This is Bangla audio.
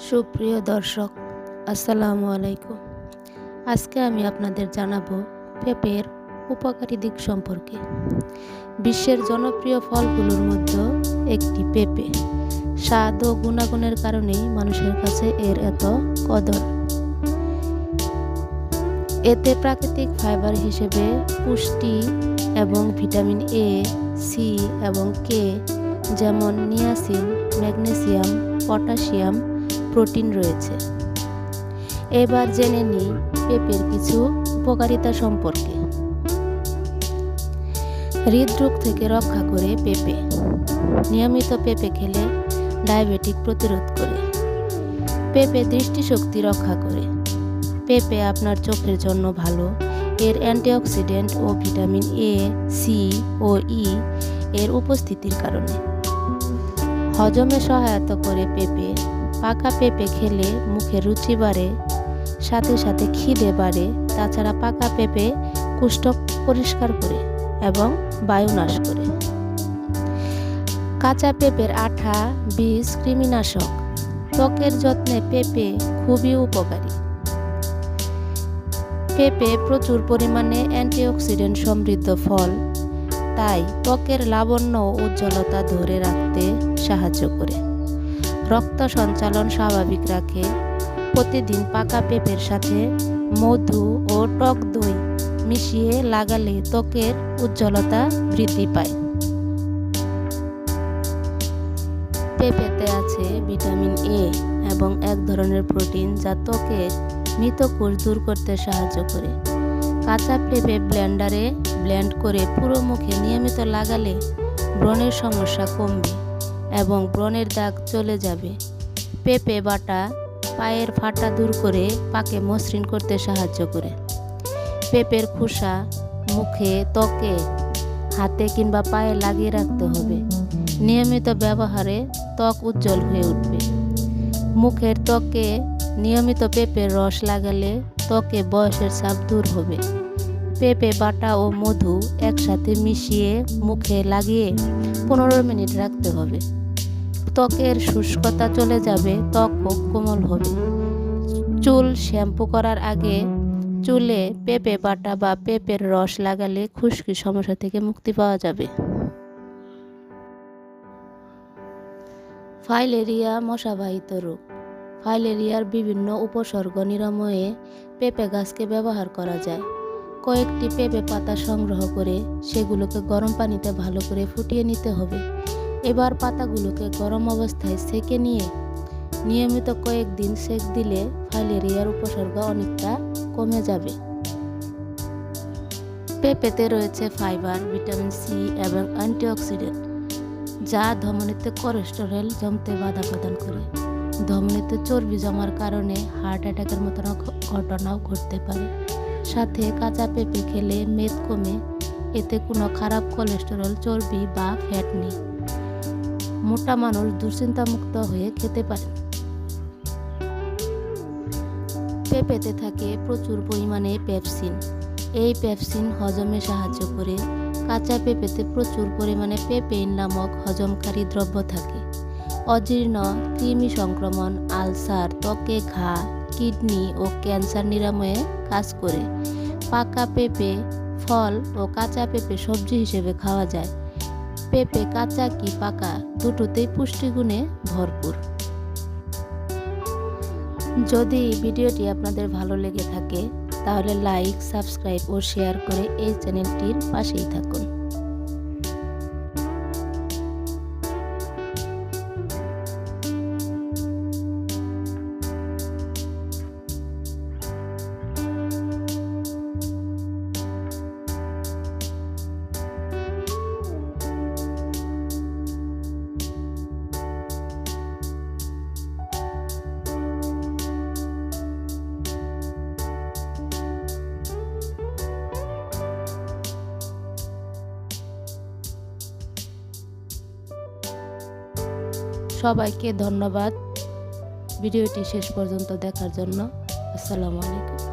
সুপ্রিয় দর্শক, আসসালামু আলাইকুম। আজকে আমি আপনাদের জানাবো পেঁপের উপকারী দিক সম্পর্কে। বিশ্বের জনপ্রিয় ফলগুলোর মধ্যে একটি পেঁপে। স্বাদ ও গুণাগুণের কারণেই মানুষের কাছে এর এত কদর। এতে প্রাকৃতিক ফাইবার হিসেবে পুষ্টি এবং ভিটামিন এ, সি এবং কে যেমন নিয়াসিন, ম্যাগনেসিয়াম, পটাশিয়াম, প্রোটিন রয়েছে। এবার জেনে নিই পেঁপের কিছু উপকারিতা সম্পর্কে। হৃদরোগ থেকে রক্ষা করে পেঁপে। নিয়মিত পেঁপে খেলে ডায়াবেটিক প্রতিরোধ করে। পেঁপে দৃষ্টিশক্তি রক্ষা করে। পেঁপে আপনার চোখের জন্য ভালো। এর অ্যান্টিঅক্সিডেন্ট ও ভিটামিন এ, সি ও ই এর উপস্থিতির কারণে। হজমে সহায়তা করে পেঁপে। পাকা পেঁপে খেলে মুখে রুচি বাড়ে, সাথে সাথে খিদে বাড়ে। তাছাড়া পাকা পেঁপে কোষ্ঠক পরিষ্কার করে এবং বায়ু নাশ করে। কাঁচা পেঁপের আঠা, বীজ কৃমিনাশক। ত্বকের যত্নে পেঁপে খুবই উপকারী। পেঁপে প্রচুর পরিমাণে অ্যান্টিঅক্সিডেন্ট সমৃদ্ধ ফল, তাই ত্বকের লাবণ্য ও উজ্জ্বলতা ধরে রাখতে সাহায্য করে। রক্ত সঞ্চালন স্বাভাবিক রাখে। প্রতিদিন পাকা পেঁপের সাথে মধু ও টক দই মিশিয়ে লাগালে ত্বকের উজ্জ্বলতা বৃদ্ধি পায়। পেঁপেতে আছে ভিটামিন এ এবং এক ধরনের প্রোটিন যা ত্বকের মৃত কোষ দূর করতে সাহায্য করে। কাঁচা পেঁপে ব্লেন্ডারে ব্লেন্ড করে পুরো মুখে নিয়মিত লাগালে ব্রণের সমস্যা কমবে এবং ব্রণের দাগ চলে যাবে। পেঁপে বাটা পায়ের ফাটা দূর করে পাকে মসৃণ করতে সাহায্য করে। পেঁপের খোসা মুখে, ত্বকে, হাতে কিংবা পায়ে লাগিয়ে রাখতে হবে। নিয়মিত ব্যবহারে ত্বক উজ্জ্বল হয়ে উঠবে। মুখের ত্বকে নিয়মিত পেঁপের রস লাগালে ত্বকে বয়সের ছাপ দূর হবে। পেঁপে বাটা ও মধু একসাথে মিশিয়ে মুখে লাগিয়ে 15 মিনিট রাখতে হবে। ত্বকের শুষ্কতা চলে যাবে, ত্বক কোমল হবে। চুল শ্যাম্পু করার আগে চুলে পেঁপে বাটা বা পেঁপের রস লাগালে খুশকি সমস্যা থেকে মুক্তি পাওয়া যাবে। ফাইলেরিয়া মশাবাহিত রোগ। ফাইলেরিয়ার বিভিন্ন উপসর্গ নিরাময়ে পেঁপে গাছকে ব্যবহার করা যায়। কয়েকটি পেঁপে পাতা সংগ্রহ করে সেগুলোকে গরম পানিতে ভালো করে ফুটিয়ে নিতে হবে। এবার পাতাগুলোকে গরম অবস্থায় সেকে নিয়ে নিয়মিত কয়েকদিন সেক দিলে ফাইলেরিয়ার উপসর্গ অনেকটা কমে যাবে। পেঁপেতে রয়েছে ফাইবার, ভিটামিন সি এবং অ্যান্টিঅক্সিডেন্ট যা ধমনীতে কোলেস্টেরল জমতে বাধা প্রদান করে। ধমনীতে চর্বি জমার কারণে হার্ট অ্যাটাকের মতো ঘটনাও ঘটতে পারে। সাথে কাঁচা পেঁপে খেলে মেদ কমে। এতে কোনো খারাপ কোলেস্টেরল, চর্বি বা ফ্যাট নেই। মোটা মানুষ দুশ্চিন্তামুক্ত হয়ে খেতে পারে। পেঁপেতে থাকে প্রচুর পরিমাণে পেপসিন। এই পেপসিন হজমে সাহায্য করে। কাঁচা পেঁপেতে প্রচুর পরিমাণে পেপেইন নামক হজমকারী দ্রব্য থাকে। অজীর্ণ, কৃমি সংক্রমণ, আলসার, ত্বকে ঘা, কিডনি ও ক্যান্সার নিরাময়ে কাজ করে। পাকা পেঁপে ফল ও কাঁচা পেঁপে সবজি হিসেবে খাওয়া যায়। পেঁপে কাঁচা কি পাকা দুটোতেই পুষ্টিগুণে ভরপুর। যদি ভিডিওটি আপনাদের ভালো লেগে থাকে তাহলে লাইক, সাবস্ক্রাইব ও শেয়ার করে এই চ্যানেলটির পাশেই থাকুন। সবাইকে ধন্যবাদ ভিডিওটি শেষ পর্যন্ত দেখার জন্য। আসসালামু আলাইকুম।